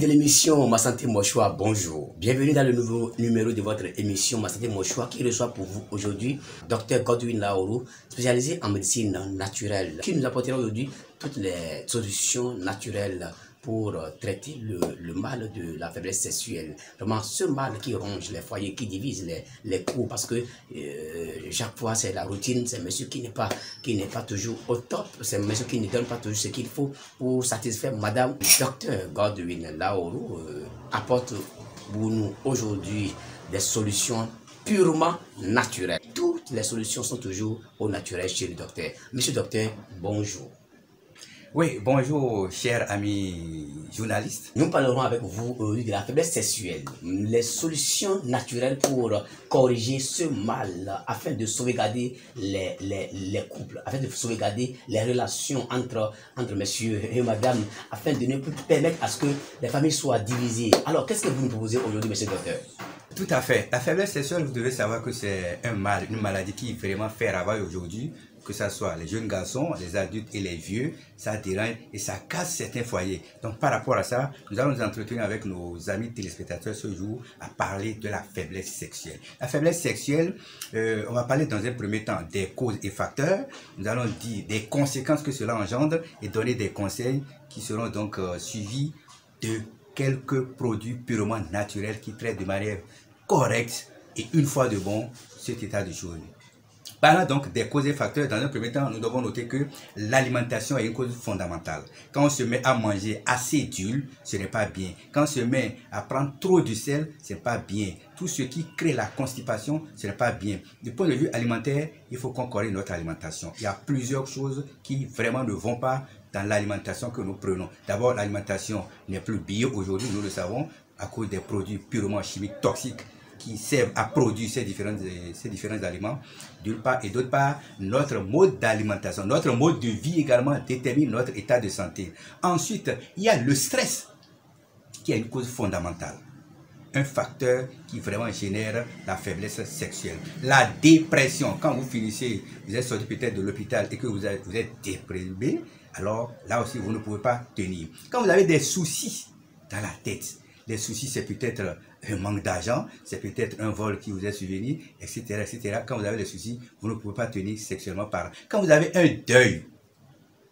l'émission Ma Santé Mon Choix, bonjour. Bienvenue dans le nouveau numéro de votre émission Ma Santé Mon Choix qui reçoit pour vous aujourd'hui Dr Godwin Laoro, spécialisé en médecine naturelle, qui nous apportera aujourd'hui toutes les solutions naturelles pour traiter le mal de la faiblesse sexuelle. Vraiment, ce mal qui ronge les foyers, qui divise les couples, parce que chaque fois c'est la routine, c'est monsieur qui n'est pas toujours au top, c'est monsieur qui ne donne pas toujours ce qu'il faut pour satisfaire madame. Docteur Godwin Laoro apporte pour nous aujourd'hui des solutions purement naturelles. Toutes les solutions sont toujours au naturel chez le docteur. Monsieur le docteur, bonjour. Oui, bonjour, chers amis journalistes. Nous parlerons avec vous de la faiblesse sexuelle, les solutions naturelles pour corriger ce mal afin de sauvegarder les couples, afin de sauvegarder les relations entre messieurs et madame, afin de ne plus permettre à ce que les familles soient divisées. Alors, qu'est-ce que vous nous proposez aujourd'hui, monsieur le docteur? Tout à fait. La faiblesse sexuelle, vous devez savoir que c'est un mal, une maladie qui vraiment fait ravage aujourd'hui, que ce soit les jeunes garçons, les adultes et les vieux, ça dérange et ça casse certains foyers. Donc par rapport à ça, nous allons nous entretenir avec nos amis téléspectateurs ce jour à parler de la faiblesse sexuelle. La faiblesse sexuelle, on va parler dans un premier temps des causes et facteurs. Nous allons dire des conséquences que cela engendre et donner des conseils qui seront donc suivis de quelques produits purement naturels qui traitent de manière correcte et une fois de bon cet état de choses. Parlant donc des causes et facteurs, dans un premier temps, nous devons noter que l'alimentation est une cause fondamentale. Quand on se met à manger assez d'huile, ce n'est pas bien. Quand on se met à prendre trop de sel, ce n'est pas bien. Tout ce qui crée la constipation, ce n'est pas bien. Du point de vue alimentaire, il faut qu'on corrige notre alimentation. Il y a plusieurs choses qui vraiment ne vont pas dans l'alimentation que nous prenons. D'abord, l'alimentation n'est plus bio aujourd'hui, nous le savons, à cause des produits purement chimiques toxiques qui servent à produire ces différents aliments, d'une part, et d'autre part, notre mode d'alimentation, notre mode de vie également détermine notre état de santé. Ensuite, il y a le stress, qui est une cause fondamentale, un facteur qui vraiment génère la faiblesse sexuelle. La dépression, quand vous finissez, vous êtes sorti peut-être de l'hôpital et que vous êtes déprimé, alors là aussi, vous ne pouvez pas tenir. Quand vous avez des soucis dans la tête, les soucis, c'est peut-être un manque d'argent, c'est peut-être un vol qui vous est survenu, etc., etc. Quand vous avez des soucis, vous ne pouvez pas tenir sexuellement parlant. Quand vous avez un deuil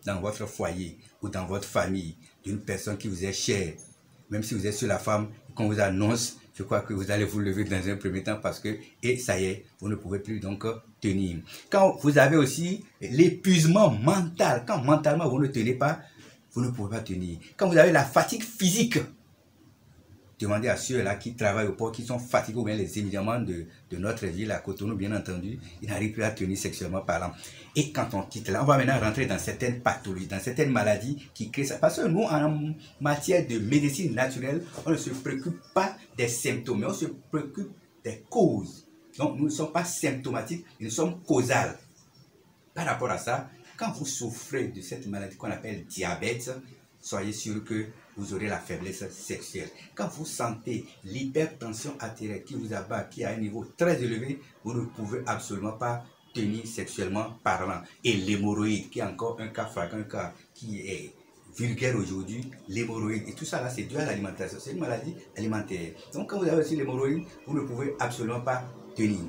dans votre foyer ou dans votre famille d'une personne qui vous est chère, même si vous êtes sur la femme, qu'on vous annonce, je crois que vous allez vous lever dans un premier temps parce que, et ça y est, vous ne pouvez plus donc tenir. Quand vous avez aussi l'épuisement mental, quand mentalement vous ne tenez pas, vous ne pouvez pas tenir. Quand vous avez la fatigue physique, demandez à ceux-là qui travaillent au port, qui sont fatigués, ou bien les éminements de notre ville à Cotonou, bien entendu, ils n'arrivent plus à tenir sexuellement parlant. Et quand on quitte là, on va maintenant rentrer dans certaines pathologies, dans certaines maladies qui créent ça. Parce que nous, en matière de médecine naturelle, on ne se préoccupe pas des symptômes, mais on se préoccupe des causes. Donc, nous ne sommes pas symptomatiques, nous sommes causales. Par rapport à ça, quand vous souffrez de cette maladie qu'on appelle diabète, soyez sûr que vous aurez la faiblesse sexuelle. Quand vous sentez l'hypertension artérielle qui vous abat, qui est à un niveau très élevé, vous ne pouvez absolument pas tenir sexuellement parlant. Et l'hémorroïde, qui est encore un cas flagrant, un cas qui est vulgaire aujourd'hui, l'hémorroïde. Et tout ça là, c'est dû à l'alimentation. C'est une maladie alimentaire. Donc quand vous avez aussi l'hémorroïde, vous ne pouvez absolument pas tenir.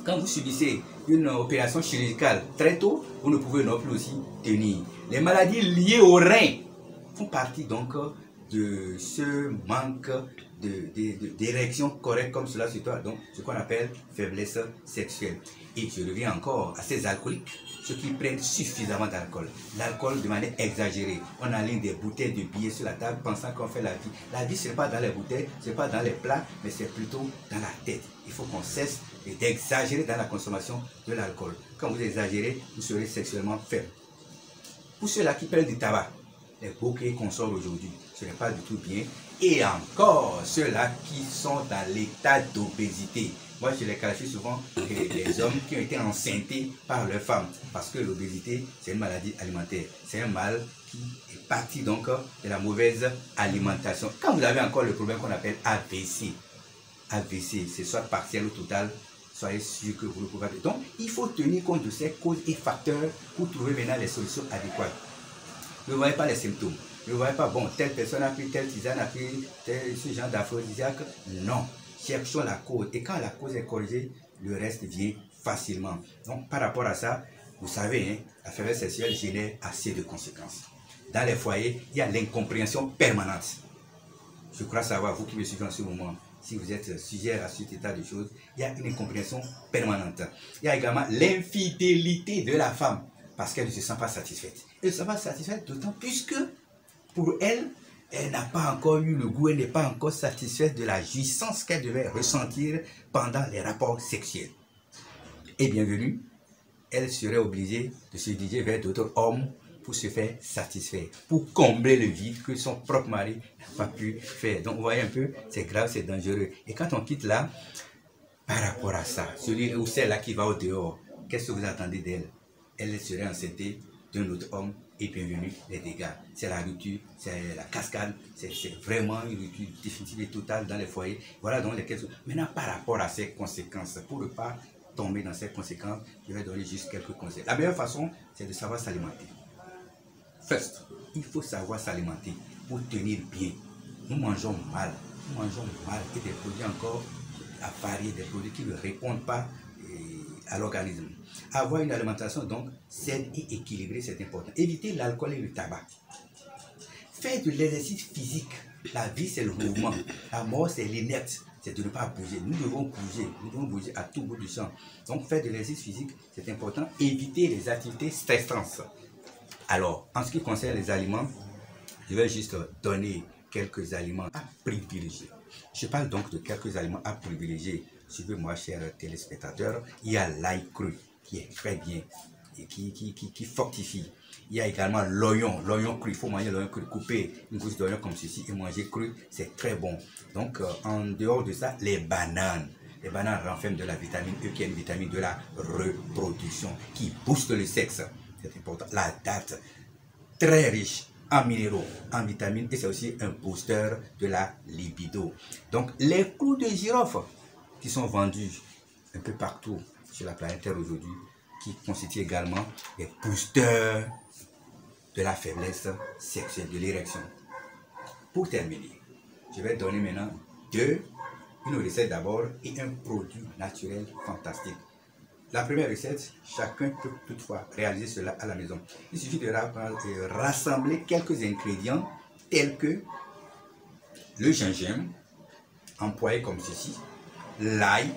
Quand vous subissez une opération chirurgicale très tôt, vous ne pouvez non plus aussi tenir. Les maladies liées aux reins font partie donc de ce manque d'érection correcte comme cela se doit, donc ce qu'on appelle faiblesse sexuelle. Et je reviens encore à ces alcooliques, ceux qui prennent suffisamment d'alcool. L'alcool de manière exagérée. On aligne des bouteilles de billets sur la table pensant qu'on fait la vie. La vie, ce n'est pas dans les bouteilles, ce n'est pas dans les plats, mais c'est plutôt dans la tête. Il faut qu'on cesse d'exagérer dans la consommation de l'alcool. Quand vous exagérez, vous serez sexuellement faible. Pour ceux-là qui prennent du tabac, les bouquets qu'on sort aujourd'hui, ce n'est pas du tout bien. Et encore ceux-là qui sont dans l'état d'obésité. Moi, je les qualifie souvent des hommes qui ont été enceintés par leurs femmes. Parce que l'obésité, c'est une maladie alimentaire. C'est un mal qui est parti donc de la mauvaise alimentation. Quand vous avez encore le problème qu'on appelle AVC, AVC, c'est soit partiel ou total, soyez sûr que vous ne pouvez pas. Donc, il faut tenir compte de ces causes et facteurs pour trouver maintenant les solutions adéquates. Ne voyez pas les symptômes. Ne voyez pas, bon, telle personne a pris telle tisane, a pris ce genre d'aphrodisiaque. Non, cherchons la cause. Et quand la cause est corrigée, le reste vient facilement. Donc, par rapport à ça, vous savez, hein, la faiblesse sexuelle génère assez de conséquences. Dans les foyers, il y a l'incompréhension permanente. Je crois savoir, vous qui me suivez en ce moment, si vous êtes sujet à cet état de choses, il y a une incompréhension permanente. Il y a également l'infidélité de la femme, parce qu'elle ne se sent pas satisfaite. Elle ne se sent pas satisfaite d'autant plus que, pour elle, elle n'a pas encore eu le goût, elle n'est pas encore satisfaite de la jouissance qu'elle devait ressentir pendant les rapports sexuels. Et bienvenue, elle serait obligée de se diriger vers d'autres hommes pour se faire satisfaire, pour combler le vide que son propre mari n'a pas pu faire. Donc vous voyez un peu, c'est grave, c'est dangereux. Et quand on quitte là, par rapport à ça, celui ou celle-là qui va au dehors, qu'est-ce que vous attendez d'elle? Elle serait enceinte d'un autre homme et bienvenue les dégâts. C'est la rupture, c'est la cascade, c'est vraiment une rupture définitive et totale dans les foyers. Voilà donc lesquelles. Maintenant, par rapport à ces conséquences, pour ne pas tomber dans ces conséquences, je vais donner juste quelques conseils. La meilleure façon, c'est de savoir s'alimenter. First, il faut savoir s'alimenter pour tenir bien. Nous mangeons mal et des produits encore avariés, des produits qui ne répondent pas à l'organisme. Avoir une alimentation donc saine et équilibrée, c'est important. Éviter l'alcool et le tabac. Faire de l'exercice physique. La vie, c'est le mouvement. La mort, c'est l'inerte. C'est de ne pas bouger. Nous devons bouger à tout bout du champ. Donc, faire de l'exercice physique, c'est important. Éviter les activités stressantes. Alors, en ce qui concerne les aliments, je vais juste donner quelques aliments à privilégier. Je parle donc de quelques aliments à privilégier. Suivez-moi, chers téléspectateurs. Il y a l'ail cru, qui est très bien et qui fortifie. Il y a également l'oignon cru. Il faut manger l'oignon cru, couper une gousse d'oignon comme ceci et manger cru, c'est très bon. Donc, en dehors de ça, les bananes. Les bananes renferment de la vitamine E, qui est une vitamine de la reproduction, qui booste le sexe. C'est important. La date, très riche en minéraux, en vitamines, et c'est aussi un booster de la libido. Donc, les clous de girofle qui sont vendus un peu partout sur la planète Terre aujourd'hui, qui constituent également des boosters de la faiblesse sexuelle, de l'érection. Pour terminer, je vais donner maintenant une recette d'abord et un produit naturel fantastique. La première recette, chacun peut toutefois réaliser cela à la maison. Il suffit de rassembler quelques ingrédients tels que le gingembre, empoyé comme ceci, l'ail,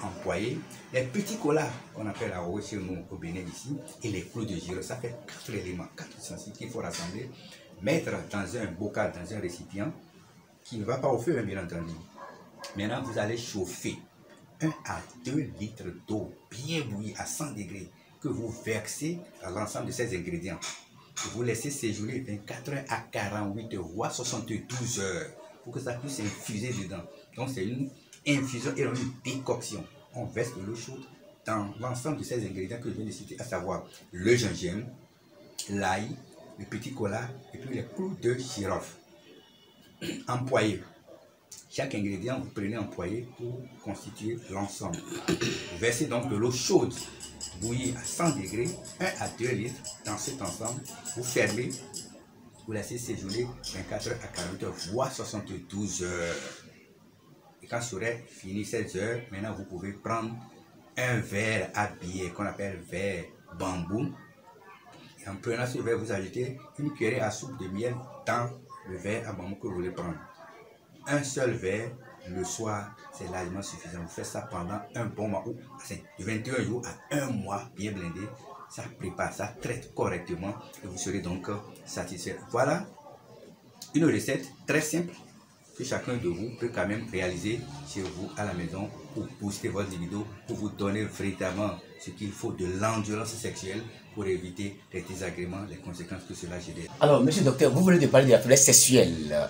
empoyé, les petits colas qu'on appelle à chez nous au Bénin ici, et les clous de girofle. Ça fait 4 éléments, 4 ustensiles qu'il faut rassembler, mettre dans un bocal, dans un récipient, qui ne va pas au feu, bien entendu. Maintenant, vous allez chauffer 1 à 2 litres d'eau bien bouillie à 100 degrés que vous versez à l'ensemble de ces ingrédients. Vous laissez séjourner 24 heures à 48 heures, voire 72 heures pour que ça puisse infuser dedans. Donc c'est une infusion et une décoction. On verse de l'eau chaude dans l'ensemble de ces ingrédients que je viens de citer, à savoir le gingembre, l'ail, le petit cola et puis les clous de girofle. Empoyé. Chaque ingrédient, vous prenez un poêlé pour constituer l'ensemble. Vous versez donc de l'eau chaude, bouillie à 100 degrés, 1 à 2 litres dans cet ensemble. Vous fermez, vous laissez séjourner 24 heures à 48 heures, voire 72 heures. Et quand ça aurait fini 16 heures, maintenant vous pouvez prendre un verre habillé qu'on appelle verre bambou. Et en prenant ce verre, vous ajoutez une cuillerée à soupe de miel dans le verre à bambou que vous voulez prendre. Un seul verre le soir, c'est largement suffisant. Vous faites ça pendant un bon mois, de 21 jours à 1 mois bien blindé. Ça prépare, ça traite correctement et vous serez donc satisfait. Voilà une recette très simple que chacun de vous peut quand même réaliser chez vous à la maison pour booster votre libido, pour vous donner véritablement ce qu'il faut de l'endurance sexuelle pour éviter les désagréments, les conséquences que cela génère. Alors, monsieur le docteur, vous venez de parler de la faiblesse sexuelle.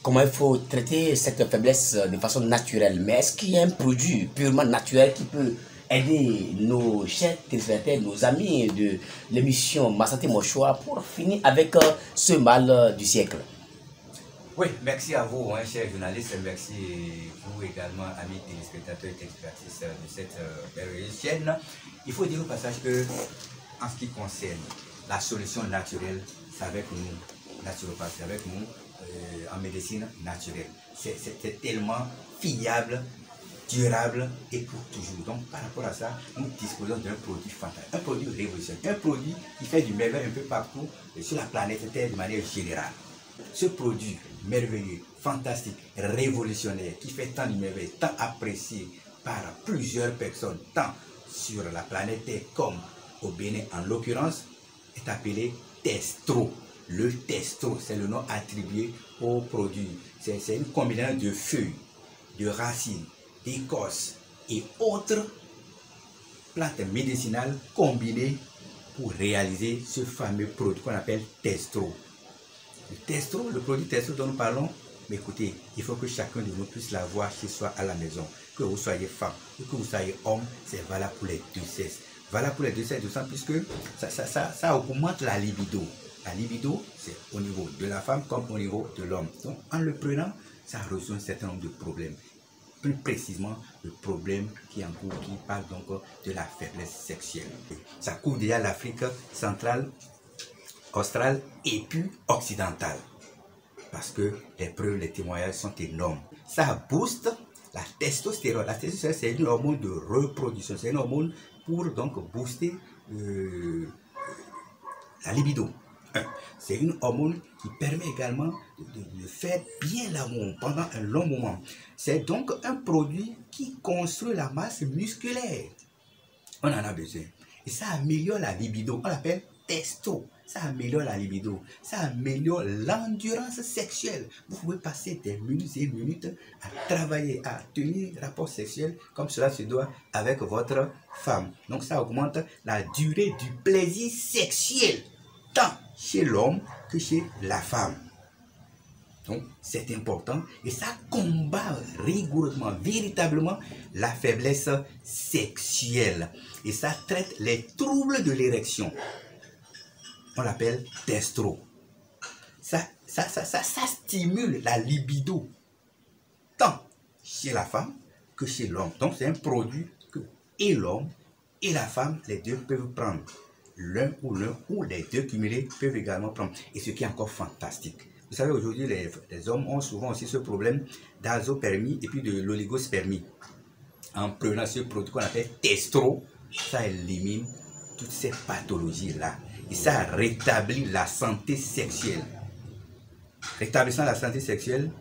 Comment il faut traiter cette faiblesse de façon naturelle. Mais est-ce qu'il y a un produit purement naturel qui peut aider nos chers téléspectateurs, nos amis de l'émission Ma Santé Mon Choix pour finir avec ce mal du siècle? Oui, merci à vous, chers journalistes, merci vous également, amis téléspectateurs et téléspectatrices de cette merveilleuse chaîne. Il faut dire au passage que, en ce qui concerne la solution naturelle, c'est avec nous. naturopathe, c'est avec nous en médecine naturelle. C'est tellement fiable, durable et pour toujours. Donc par rapport à ça, nous disposons d'un produit fantastique, un produit révolutionnaire, un produit qui fait du merveille un peu partout sur la planète Terre de manière générale. Ce produit merveilleux, fantastique, révolutionnaire, qui fait tant de merveille, tant apprécié par plusieurs personnes, tant sur la planète Terre comme au Bénin en l'occurrence, est appelé Testro. Le Testro, c'est le nom attribué au produit. C'est une combinaison de feuilles, de racines, d'écorces et autres plantes médicinales combinées pour réaliser ce fameux produit qu'on appelle Testro. Le Testro, le produit Testro dont nous parlons, mais écoutez, il faut que chacun de nous puisse l'avoir chez soi à la maison. Que vous soyez femme ou que vous soyez homme, c'est valable pour les deux sexes. Valable pour les deux sexes, puisque ça augmente la libido. La libido, c'est au niveau de la femme comme au niveau de l'homme. Donc, en le prenant, ça résout un certain nombre de problèmes. Plus précisément, le problème qui est en cours, qui parle donc de la faiblesse sexuelle. Ça couvre déjà l'Afrique centrale, australe et puis occidentale. Parce que les preuves, les témoignages sont énormes. Ça booste la testostérone. La testostérone, c'est une hormone de reproduction. C'est une hormone pour donc booster la libido. C'est une hormone qui permet également de faire bien l'amour pendant un long moment. C'est donc un produit qui construit la masse musculaire. On en a besoin. Et ça améliore la libido. On l'appelle testo. Ça améliore la libido. Ça améliore l'endurance sexuelle. Vous pouvez passer des minutes et minutes à travailler, à tenir rapport sexuel comme cela se doit avec votre femme. Donc ça augmente la durée du plaisir sexuel, tant chez l'homme que chez la femme. Donc c'est important et ça combat rigoureusement, véritablement la faiblesse sexuelle. Et ça traite les troubles de l'érection. On l'appelle Testro. Ça stimule la libido, tant chez la femme que chez l'homme. Donc c'est un produit que et l'homme et la femme, les deux peuvent prendre. L'un ou les deux cumulés peuvent également prendre. Et ce qui est encore fantastique. Vous savez, aujourd'hui, les hommes ont souvent aussi ce problème d'azospermie et puis de l'oligospermie. En prenant ce produit qu'on appelle Testro, ça élimine toutes ces pathologies-là. Et ça rétablit la santé sexuelle. Rétablissant la santé sexuelle,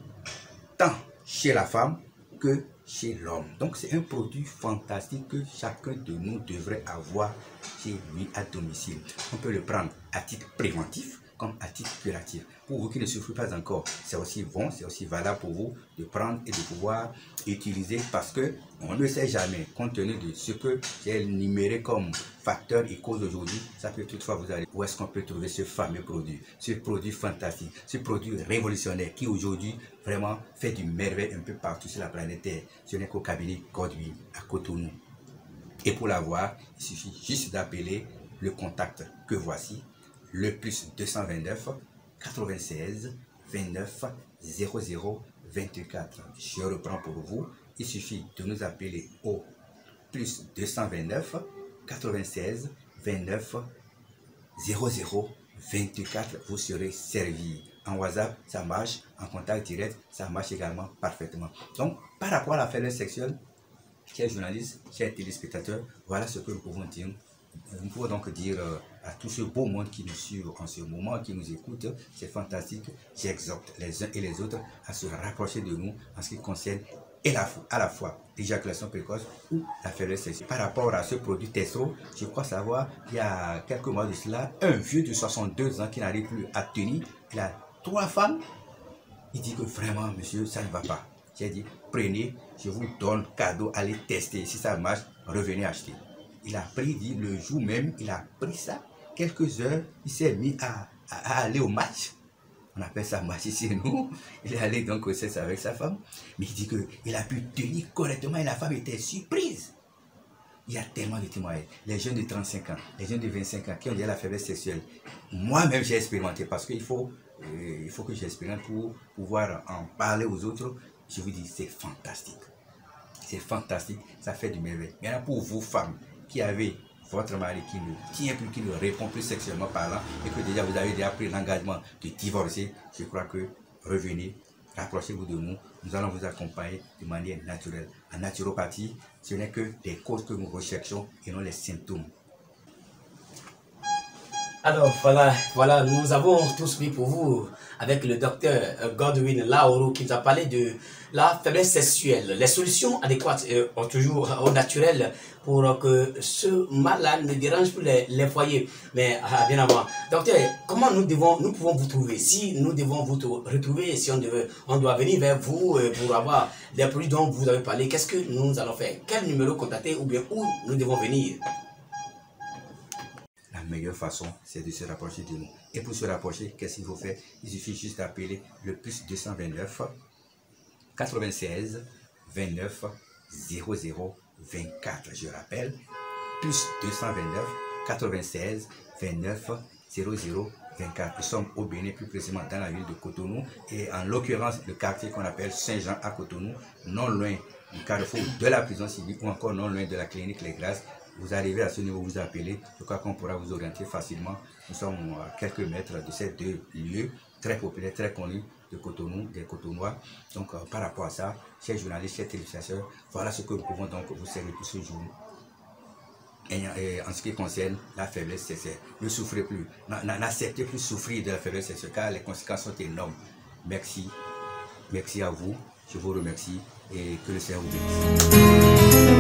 tant chez la femme que chez l'homme. Donc c'est un produit fantastique que chacun de nous devrait avoir chez lui à domicile. On peut le prendre à titre préventif comme à titre curatif. Pour vous qui ne souffrez pas encore, c'est aussi bon, c'est aussi valable pour vous de prendre et de pouvoir utiliser parce que on ne sait jamais, compte tenu de ce que j'ai énuméré comme facteur et cause aujourd'hui, ça peut toutefois vous aller. Où est-ce qu'on peut trouver ce fameux produit, ce produit fantastique, ce produit révolutionnaire qui aujourd'hui vraiment fait du merveille un peu partout sur la planète Terre. Ce n'est qu'au cabinet Godwin à Cotonou. Et pour l'avoir, il suffit juste d'appeler le contact que voici, le plus 229 96 29 00 24. Je reprends pour vous. Il suffit de nous appeler au plus 229 96 29 00 24. Vous serez servi. En WhatsApp, ça marche. En contact direct, ça marche également parfaitement. Donc, par rapport à la faiblesse sexuelle, chers journalistes, chers téléspectateurs, voilà ce que nous pouvons dire. Nous pouvons donc dire à tout ce beau monde qui nous suit en ce moment, qui nous écoute, c'est fantastique. J'exhorte les uns et les autres à se rapprocher de nous en ce qui concerne à la fois l'éjaculation précoce ou la faiblesse sexuelle. Par rapport à ce produit Testro, je crois savoir qu'il y a quelques mois de cela, un vieux de 62 ans qui n'arrive plus à tenir, il a 3 femmes. Il dit que vraiment, monsieur, ça ne va pas. J'ai dit, prenez, je vous donne cadeau, allez tester. Si ça marche, revenez acheter. Il a pris, dit, le jour même, il a pris ça. Quelques heures, il s'est mis à aller au match. On appelle ça match ici, nous. Il est allé donc au sexe avec sa femme. Mais il dit qu'il a pu tenir correctement et la femme était surprise. Il y a tellement de témoignages. Les jeunes de 35 ans, les jeunes de 25 ans qui ont déjà la faiblesse sexuelle. Moi-même, j'ai expérimenté parce qu'il faut que j'expérimente pour pouvoir en parler aux autres. Je vous dis, c'est fantastique. C'est fantastique, ça fait du merveille. Maintenant, pour vous, femmes, qui avez votre mari qui ne tient plus, qui ne répond plus sexuellement parlant, et que déjà vous avez déjà pris l'engagement de divorcer, je crois que revenez, rapprochez-vous de nous, nous allons vous accompagner de manière naturelle. En naturopathie, ce n'est que des causes que nous recherchons et non les symptômes. Alors voilà, nous avons tous vu pour vous avec le docteur Godwin Laoro qui nous a parlé de la faiblesse sexuelle, les solutions adéquates toujours au naturel pour que ce mal-là ne dérange plus les foyers. Mais bien avant, docteur, comment nous pouvons vous trouver? Si nous devons vous retrouver, si on doit venir vers vous pour avoir les produits dont vous avez parlé, qu'est-ce que nous allons faire? Quel numéro contacter ou bien où nous devons venir? La meilleure façon, c'est de se rapprocher de nous. Et pour se rapprocher, qu'est-ce qu'il faut faire? Il suffit juste d'appeler le plus 229 96 29 00 24. Je rappelle, plus 229 96 29 00 24. Nous sommes au Bénin, plus précisément dans la ville de Cotonou, et en l'occurrence le quartier qu'on appelle Saint-Jean à Cotonou, non loin du carrefour de la prison civile ou encore non loin de la clinique Les Grâces. Vous arrivez à ce niveau, vous appelez, je crois qu'on pourra vous orienter facilement. Nous sommes à quelques mètres de ces deux lieux très populaires, très connus de Cotonou, des Cotonnois. Donc par rapport à ça, chers journalistes, chers téléspectateurs, voilà ce que nous pouvons donc vous servir pour ce jour. Et en ce qui concerne la faiblesse sexuelle, ne souffrez plus, n'acceptez plus souffrir de la faiblesse sexuelle car les conséquences sont énormes. Merci à vous, je vous remercie et que le Seigneur vous bénisse.